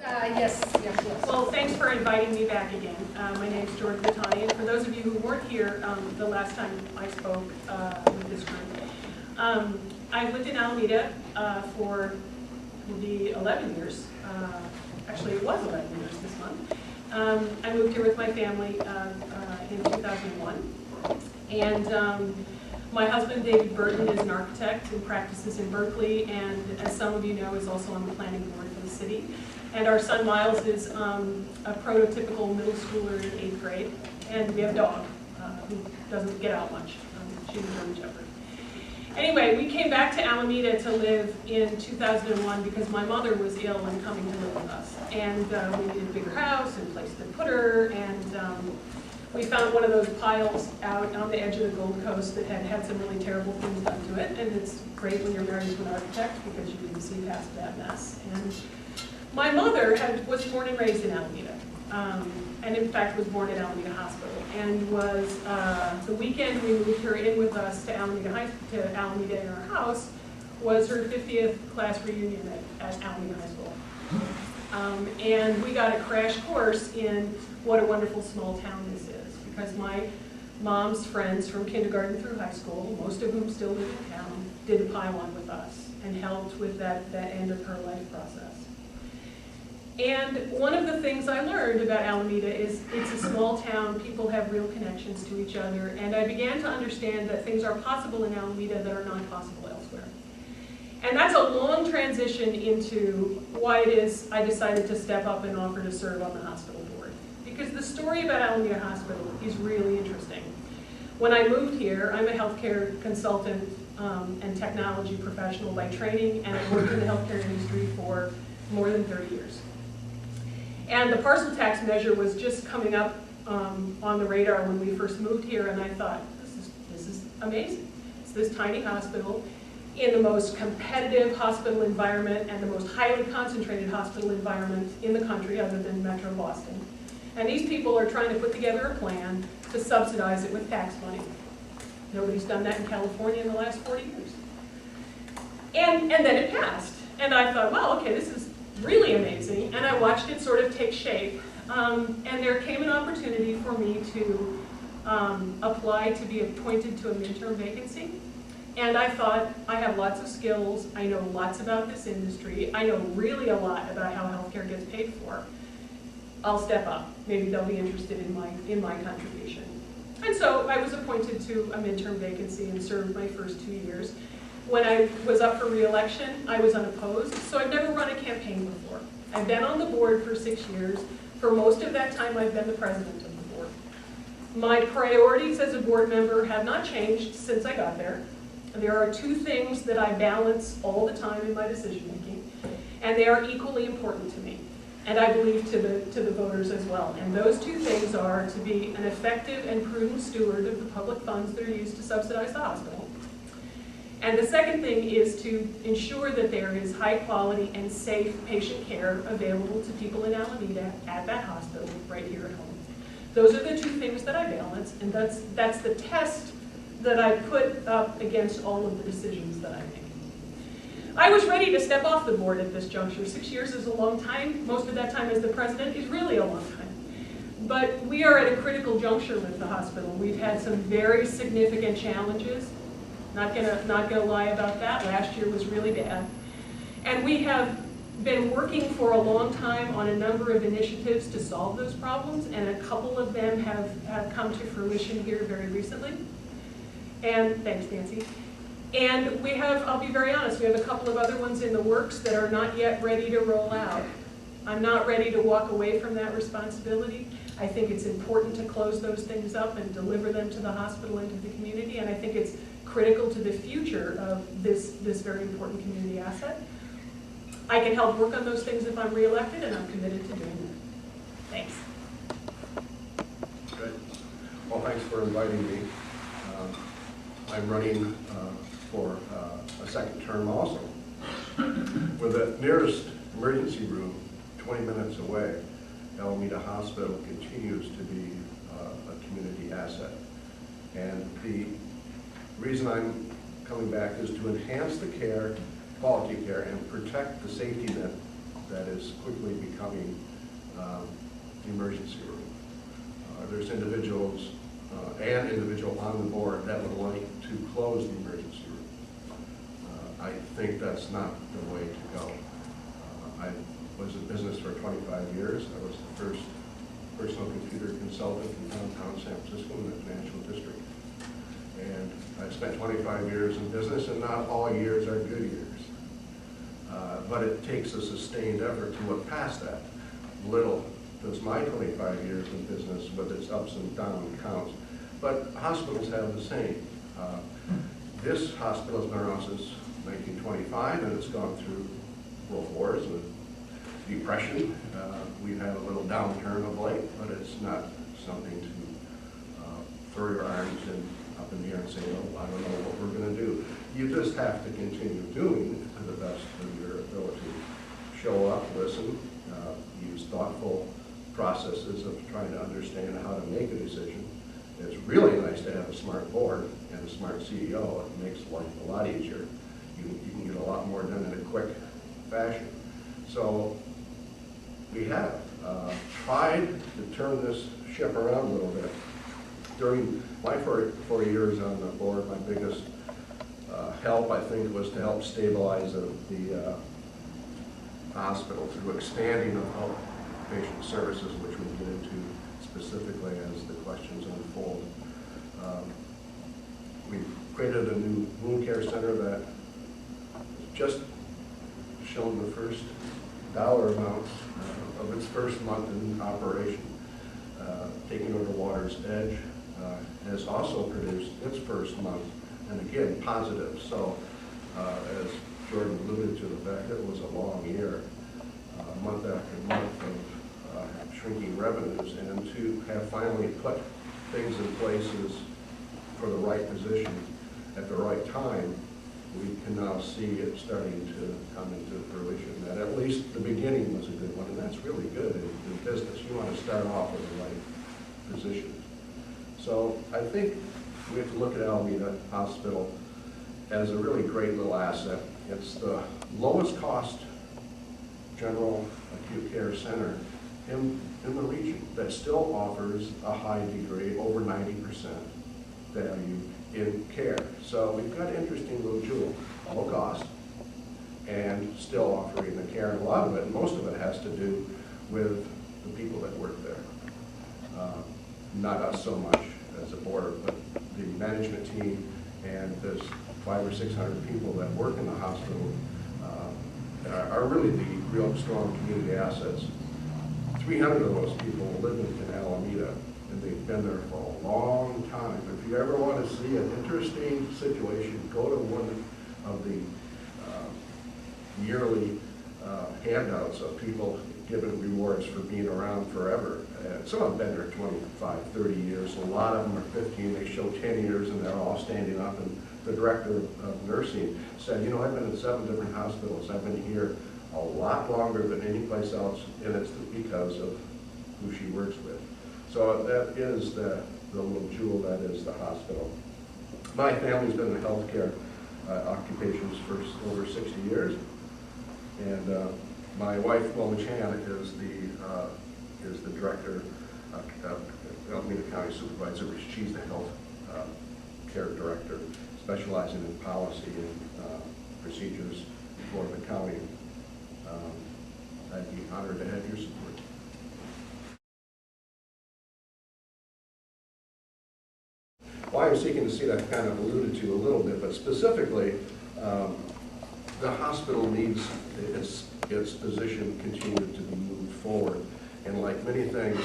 Yes. Well, thanks for inviting me back again. My name is George Battani, and for those of you who weren't here the last time I spoke with this group, I've lived in Alameda for the 11 years. Actually, it was 11 years this month. I moved here with my family in 2001, and my husband, David Burton, is an architect who practices in Berkeley, and as some of you know, is also on the planning board for the city. And our son Miles is a prototypical middle schooler in 8th grade, and we have a dog who doesn't get out much. She's a German Shepherd. Anyway, we came back to Alameda to live in 2001 because my mother was ill and coming to live with us. And we needed a bigger house and a place to put her, and we found one of those piles out on the edge of the Gold Coast that had had some really terrible things done to it. And it's great when you're married to an architect because you can see past that mess. And my mother was born and raised in Alameda, and in fact was born at Alameda Hospital, and was, the weekend we moved her in with us to Alameda in our house, was her 50th class reunion at Alameda High School. And we got a crash course in what a wonderful small town this is, because my mom's friends from kindergarten through high school, most of whom still live in town, did a pylon with us and helped with that end of her life process. And one of the things I learned about Alameda is it's a small town, people have real connections to each other, and I began to understand that things are possible in Alameda that are not possible elsewhere. And that's a long transition into why it is I decided to step up and offer to serve on the hospital board. Because the story about Alameda Hospital is really interesting. When I moved here, I'm a healthcare consultant and technology professional by training, and I've worked in the healthcare industry for more than 30 years. And the parcel tax measure was just coming up on the radar when we first moved here, and I thought, this is amazing. It's this tiny hospital in the most competitive hospital environment and the most highly concentrated hospital environment in the country other than Metro Boston. And these people are trying to put together a plan to subsidize it with tax money. Nobody's done that in California in the last 40 years. And then it passed. And I thought, well, okay, this is really amazing, and I watched it sort of take shape, and there came an opportunity for me to apply to be appointed to a midterm vacancy, and I thought, I have lots of skills, I know lots about this industry, I know really a lot about how healthcare gets paid for. I'll step up, maybe they'll be interested in my contribution. And so I was appointed to a midterm vacancy and served my first 2 years. When I was up for re-election, I was unopposed, so I've never run a campaign before. I've been on the board for 6 years. For most of that time, I've been the president of the board. My priorities as a board member have not changed since I got there. There are two things that I balance all the time in my decision-making, and they are equally important to me, and I believe to the voters as well. And those two things are to be an effective and prudent steward of the public funds that are used to subsidize the hospital. And the second thing is to ensure that there is high quality and safe patient care available to people in Alameda at that hospital right here at home. Those are the two things that I balance, and that's the test that I put up against all of the decisions that I make. I was ready to step off the board at this juncture. 6 years is a long time. Most of that time as the president is really a long time. But we are at a critical juncture with the hospital. We've had some very significant challenges. Not gonna lie about that. Last year was really bad. And we have been working for a long time on a number of initiatives to solve those problems, and a couple of them have come to fruition here very recently. And thanks, Nancy. And we have, I'll be very honest, we have a couple of other ones in the works that are not yet ready to roll out. I'm not ready to walk away from that responsibility. I think it's important to close those things up and deliver them to the hospital and to the community, and I think it's critical to the future of this very important community asset. I can help work on those things if I'm reelected, and I'm committed to doing that. Thanks. Good. Well, thanks for inviting me. I'm running for a second term also. With the nearest emergency room 20 minutes away, Alameda Hospital continues to be a community asset. And the reason I'm coming back is to enhance the care, quality care, and protect the safety net that is quickly becoming the emergency room. There's individuals, an individual on the board that would like to close the emergency room. I think that's not the way to go. I was in business for 25 years. I was the first personal computer consultant in downtown San Francisco in the financial district. And I've spent 25 years in business, and not all years are good years. But it takes a sustained effort to look past that. Little does my 25 years in business with its ups and downs counts. But hospitals have the same. This hospital has been around since 1925, and it's gone through world wars and depression. We've had a little downturn of late, but it's not something to throw your arms up in the air and say, oh, I don't know what we're going to do. You just have to continue doing to the best of your ability. Show up, listen, use thoughtful processes of trying to understand how to make a decision. It's really nice to have a smart board and a smart CEO. It makes life a lot easier. You can get a lot more done in a quick fashion. So we have tried to turn this ship around a little bit. During my 4 years on the board, my biggest help, I think, was to help stabilize the hospital through expanding of outpatient services, which we'll get into specifically as the questions unfold. We've created a new wound care center that just shown the first dollar amounts of its first month in operation. Taking over Water's Edge has also produced its first month, and again, positive. So, as Jordan alluded to, the fact that it was a long year, month after month of shrinking revenues, and to have finally put things in places for the right position at the right time, we can now see it starting to come into fruition. That at least the beginning was a good one, and that's really good in business. You want to start off with the right position. So I think we have to look at Alameda Hospital as a really great little asset. It's the lowest cost general acute care center in the region that still offers a high degree, over 90% value in care. So we've got an interesting little jewel, low cost, and still offering the care. And a lot of it, most of it, has to do with the people that work there. Not us so much as a board, but the management team, and there's 500 or 600 people that work in the hospital are really the real strong community assets. 300 of those people live in Alameda, and they've been there for a long time. If you ever want to see an interesting situation, go to one of the yearly handouts of people given rewards for being around forever. Some have been there 25, 30 years. A lot of them are 15. They show 10 years, and they're all standing up. And the director of nursing said, you know, I've been in 7 different hospitals. I've been here a lot longer than any place else, and it's because of who she works with. So that is the little jewel that is the hospital. My family's been in healthcare occupations for over 60 years, and my wife, Wilma Chan, is the director of Alameda County Supervisor. She's the health care director, specializing in policy and procedures for the county. I'd be honored to have your support. Why I'm seeking to see that kind of alluded to a little bit, but specifically, the hospital needs its position continue to be moved forward. And like many things,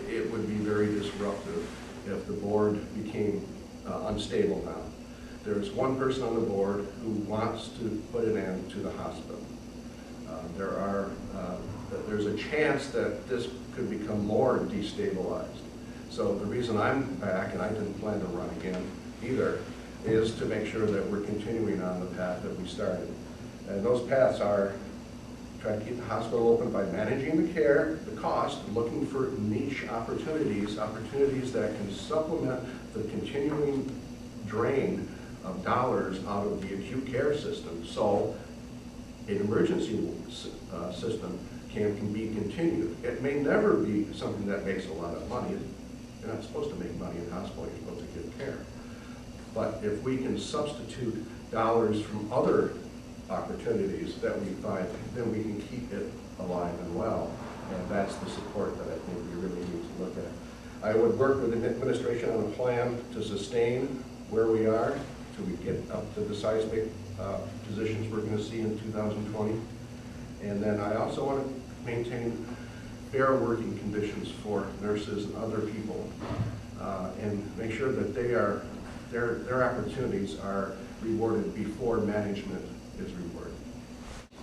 it would be very disruptive if the board became unstable now. There's one person on the board who wants to put an end to the hospital. There's a chance that this could become more destabilized. So the reason I'm back, and I didn't plan to run again either, is to make sure that we're continuing on the path that we started. And those paths are trying to keep the hospital open by managing the care, the cost, looking for niche opportunities that can supplement the continuing drain of dollars out of the acute care system. So an emergency system can be continued. It may never be something that makes a lot of money. You're not supposed to make money in hospital, you're supposed to give care. But if we can substitute dollars from other opportunities that we find, then we can keep it alive and well. And that's the support that I think we really need to look at. I would work with the administration on a plan to sustain where we are till we get up to the seismic positions we're going to see in 2020. And then I also want to maintain fair working conditions for nurses and other people, and make sure that their opportunities are rewarded before management is rewarded.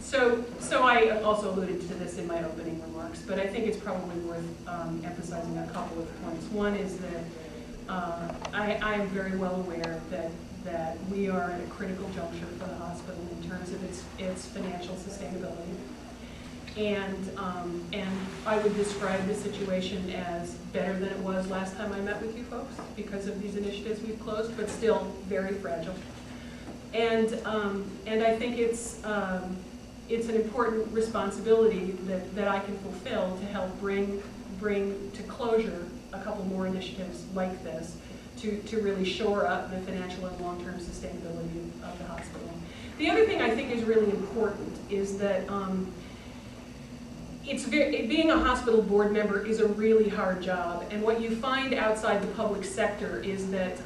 So I also alluded to this in my opening remarks, but I think it's probably worth emphasizing a couple of points. One is that I am very well aware that we are at a critical juncture for the hospital in terms of its financial sustainability. And I would describe the situation as better than it was last time I met with you folks because of these initiatives we've closed, but still very fragile. And I think it's an important responsibility that I can fulfill to help bring to closure a couple more initiatives like this to really shore up the financial and long-term sustainability of the hospital. The other thing I think is really important is that being a hospital board member is a really hard job, and what you find outside the public sector is that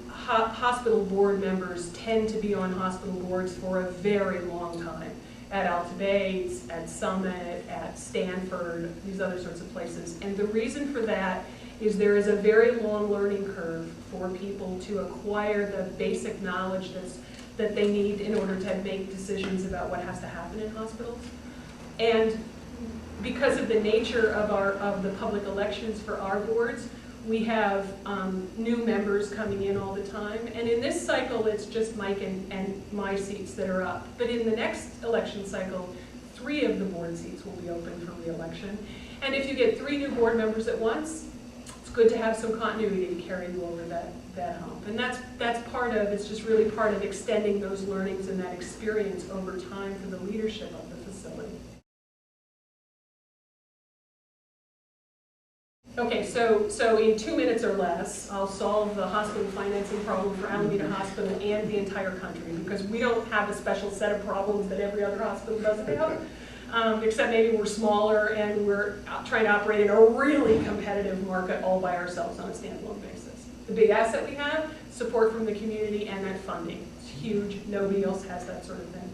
hospital board members tend to be on hospital boards for a very long time. At Alta Bates, at Summit, at Stanford, these other sorts of places. And the reason for that is there is a very long learning curve for people to acquire the basic knowledge that they need in order to make decisions about what has to happen in hospitals. And because of the nature of the public elections for our boards, we have new members coming in all the time. And in this cycle, it's just Mike and my seats that are up. But in the next election cycle, 3 of the board seats will be open for re-election. And if you get 3 new board members at once, it's good to have some continuity to carry you over that hump. And that's part of, it's just really part of extending those learnings and that experience over time for the leadership of the facility. Okay, so in 2 minutes or less, I'll solve the hospital financing problem for Alameda Hospital and the entire country, because we don't have a special set of problems that every other hospital doesn't have, except maybe we're smaller and we're trying to operate in a really competitive market all by ourselves on a standalone basis. The big asset we have, support from the community and that funding. It's huge, nobody else has that sort of thing.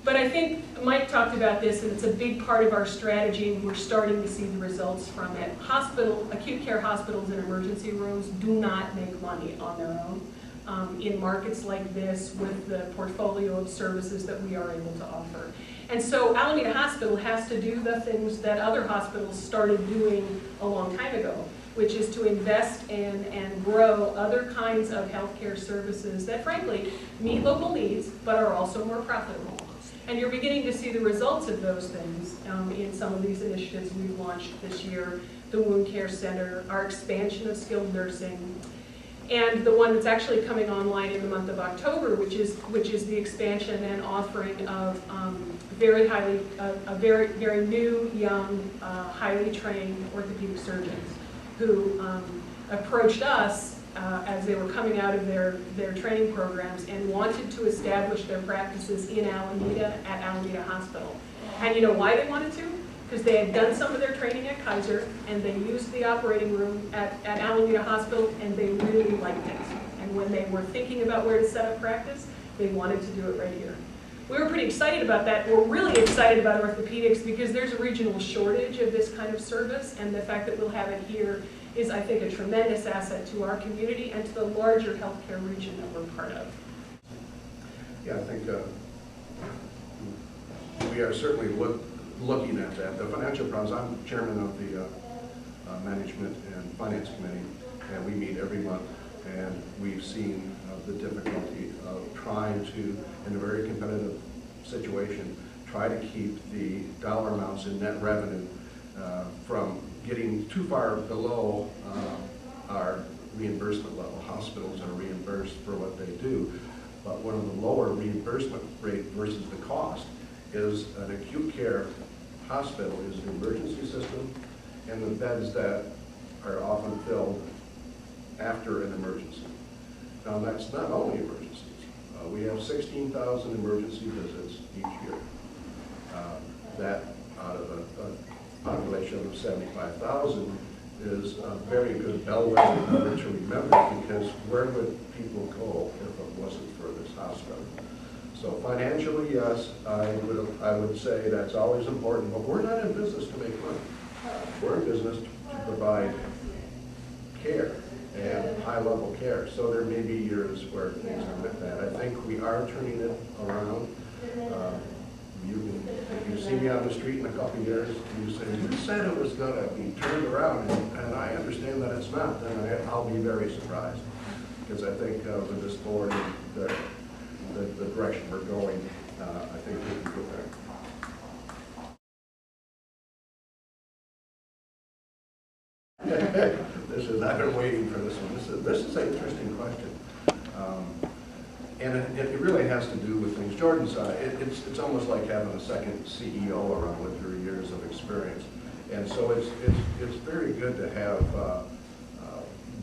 But I think Mike talked about this, and it's a big part of our strategy, and we're starting to see the results from it. Acute care hospitals and emergency rooms do not make money on their own in markets like this with the portfolio of services that we are able to offer. And so Alameda Hospital has to do the things that other hospitals started doing a long time ago, which is to invest in and grow other kinds of healthcare services that frankly meet local needs but are also more profitable. And you're beginning to see the results of those things in some of these initiatives we've launched this year, the Wound Care Center, our expansion of skilled nursing, and the one that's actually coming online in the month of October, which is the expansion and offering of very new, young, highly trained orthopedic surgeons who approached us as they were coming out of their training programs and wanted to establish their practices in Alameda at Alameda Hospital. And you know why they wanted to? Because they had done some of their training at Kaiser and they used the operating room at Alameda Hospital and they really liked it. And when they were thinking about where to set up practice, they wanted to do it right here. We were pretty excited about that. We're really excited about orthopedics because there's a regional shortage of this kind of service, and the fact that we'll have it here is, I think, a tremendous asset to our community and to the larger healthcare region that we're part of. Yeah, I think we are certainly looking at that. The financial problems, I'm chairman of the Management and Finance Committee, and we meet every month, and we've seen the difficulty of trying to, in a very competitive situation, try to keep the dollar amounts in net revenue from getting too far below our reimbursement level. Hospitals are reimbursed for what they do, but one of the lower reimbursement rate versus the cost is an acute care hospital is the emergency system and the beds that are often filled after an emergency. Now, that's not only emergencies. We have 16,000 emergency visits each year. That out of a population of 75,000 is a very good bellwether number to remember, because where would people go if it wasn't for this hospital? So financially, yes, I would say that's always important, but we're not in business to make money. We're in business to provide care and high-level care. So there may be years where things are like that. I think we are turning it around. If you see me on the street in a couple of years, and you say, you said it was going to be turned around, and I understand that it's not, then I'll be very surprised. Because I think with this board and the direction we're going, I think we can get there. I've been waiting for this one. This is an interesting question. And it really has to do with things. Jordan said it's almost like having a second CEO around with your years of experience. And so it's very good to have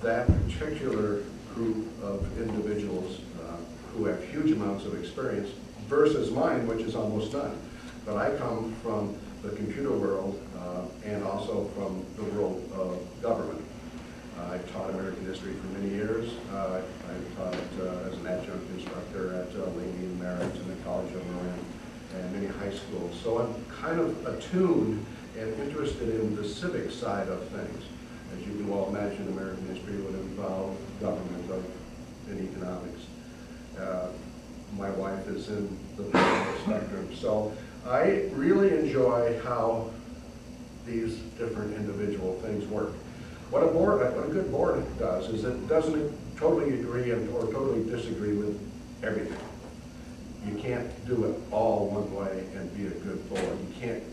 that particular group of individuals who have huge amounts of experience versus mine, which is almost none. But I come from the computer world and also from the world of government. I taught American history for many years. I taught as an adjunct instructor at Lady and Merritt and the College of Marin and many high schools. So I'm kind of attuned and interested in the civic side of things. As you can well imagine, American history would involve government and economics. My wife is in the political spectrum. So I really enjoy how these different individual things work. What a good board does is it doesn't totally agree or totally disagree with everything. You can't do it all one way and be a good board. You can't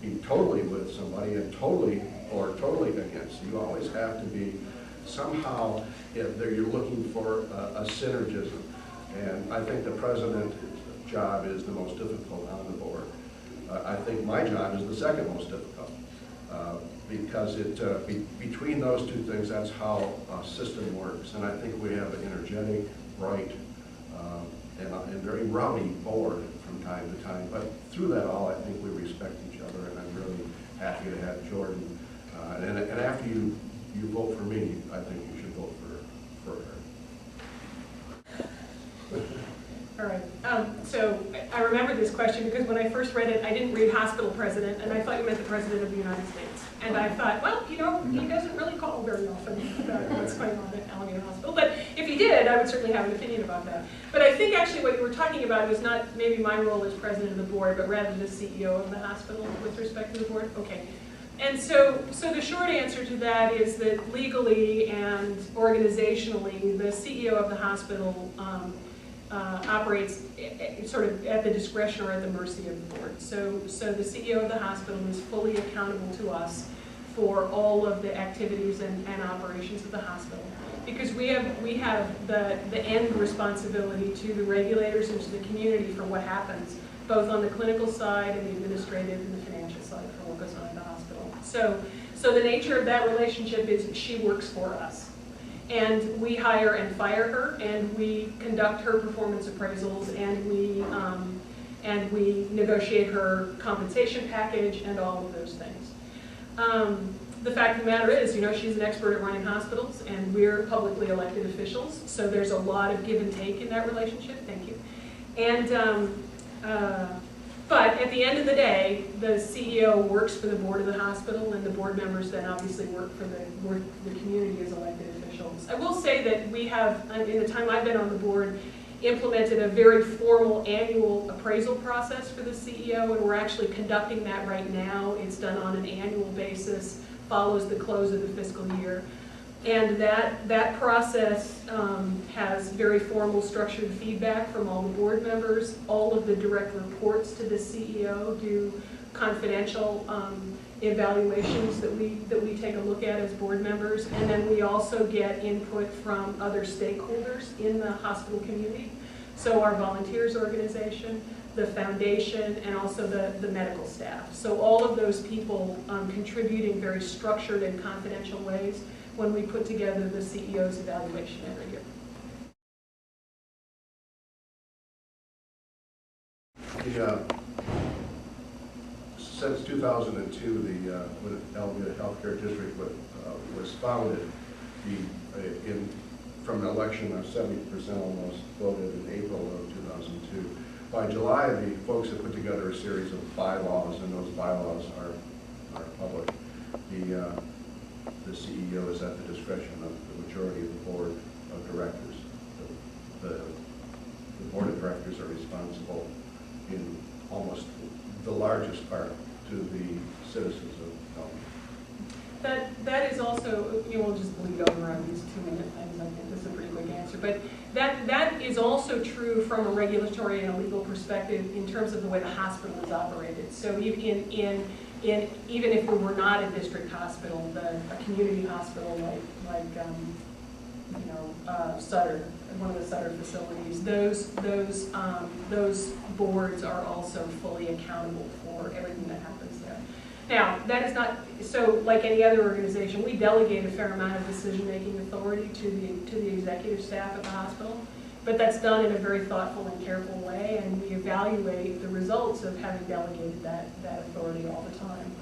be totally with somebody and totally against. You always have to be somehow, you're looking for a synergism. And I think the president's job is the most difficult on the board. I think my job is the second most difficult. Because between those two things, that's how a system works. And I think we have an energetic, bright, and very rowdy board from time to time. But through that all, I think we respect each other, and I'm really happy to have Jordan. And after you vote for me, I think you should vote for her. All right. So I remember this question because when I first read it, I didn't read hospital president, and I thought you meant the president of the United States. And I thought, well, he doesn't really call very often about what's going on at Alameda Hospital. But if he did, I would certainly have an opinion about that. But I think actually what you were talking about was not maybe my role as president of the board, but rather the CEO of the hospital with respect to the board. Okay. And so the short answer to that is that legally and organizationally, the CEO of the hospital operates sort of at the discretion or at the mercy of the board. So the CEO of the hospital is fully accountable to us for all of the activities and operations of the hospital, because we have the end responsibility to the regulators and to the community for what happens, both on the clinical side and the administrative and the financial side for what goes on at the hospital. So the nature of that relationship is she works for us. And we hire and fire her, and we conduct her performance appraisals, and we negotiate her compensation package and all of those things. The fact of the matter is, she's an expert at running hospitals, and we're publicly elected officials, so there's a lot of give and take in that relationship. Thank you. And but at the end of the day, the CEO works for the board of the hospital, and the board members then obviously work for the community as elected officials. I will say that we have, in the time I've been on the board, implemented a very formal annual appraisal process for the CEO, and we're actually conducting that right now. It's done on an annual basis, follows the close of the fiscal year. And that process has very formal structured feedback from all the board members. All of the direct reports to the CEO do confidential evaluations that we take a look at as board members. And then we also get input from other stakeholders in the hospital community. So our volunteers organization, the foundation, and also the medical staff. So all of those people contribute in very structured and confidential ways when we put together the CEO's evaluation every year. Since 2002, when Alameda Healthcare District was founded, from an election of 70% almost voted in April of 2002. By July, the folks have put together a series of bylaws, and those bylaws are public. The CEO is at the discretion of the majority of the board of directors. The board of directors are responsible in almost the largest part to the citizens of Alameda. That is also, you will just bleed over on these 2-minute things. I think this is a pretty quick answer. But that is also true from a regulatory and a legal perspective in terms of the way the hospital is operated. So even if we were not a district hospital, a community hospital like Sutter, one of the Sutter facilities, those boards are also fully accountable for everything that happens there. Now, that is not, so like any other organization, we delegate a fair amount of decision-making authority to the executive staff at the hospital, but that's done in a very thoughtful and careful way, and we evaluate the results of having delegated that authority all the time.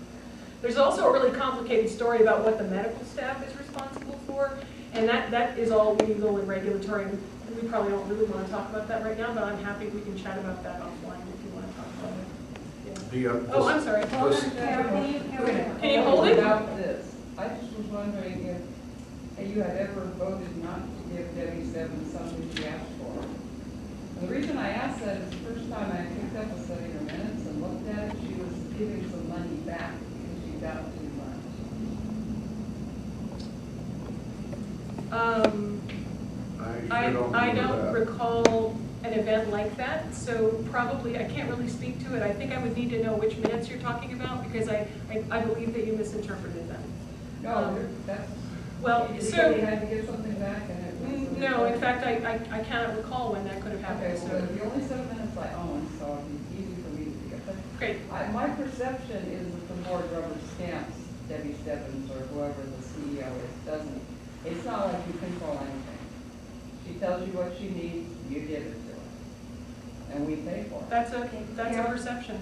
There's also a really complicated story about what the medical staff is responsible for, and that is all legal and regulatory. We probably don't really want to talk about that right now, but I'm happy we can chat about that offline if you want to talk about it. Oh, I'm sorry. Can you hold it? About this, I just was wondering if you had ever voted not to give Debbie Seven something she asked for. And the reason I asked that is the first time I picked up a study of her minutes and looked at it, she was giving some money back because she got too much. I don't recall an event like that, so probably I can't really speak to it. I think I would need to know which minutes you're talking about, because I believe that you misinterpreted them. No, that's, well, so you had to give something back, and it was no. In fact, I cannot recall when that could have happened. Okay, well, the only 7 minutes I own, so it'd be easy for me to get that. Great. My perception is that the board rubber stamps Debbie Stebbins or whoever the CEO is, doesn't. It's not like you control anything. She tells you what she needs, you give it to her, and we pay for it. That's a perception.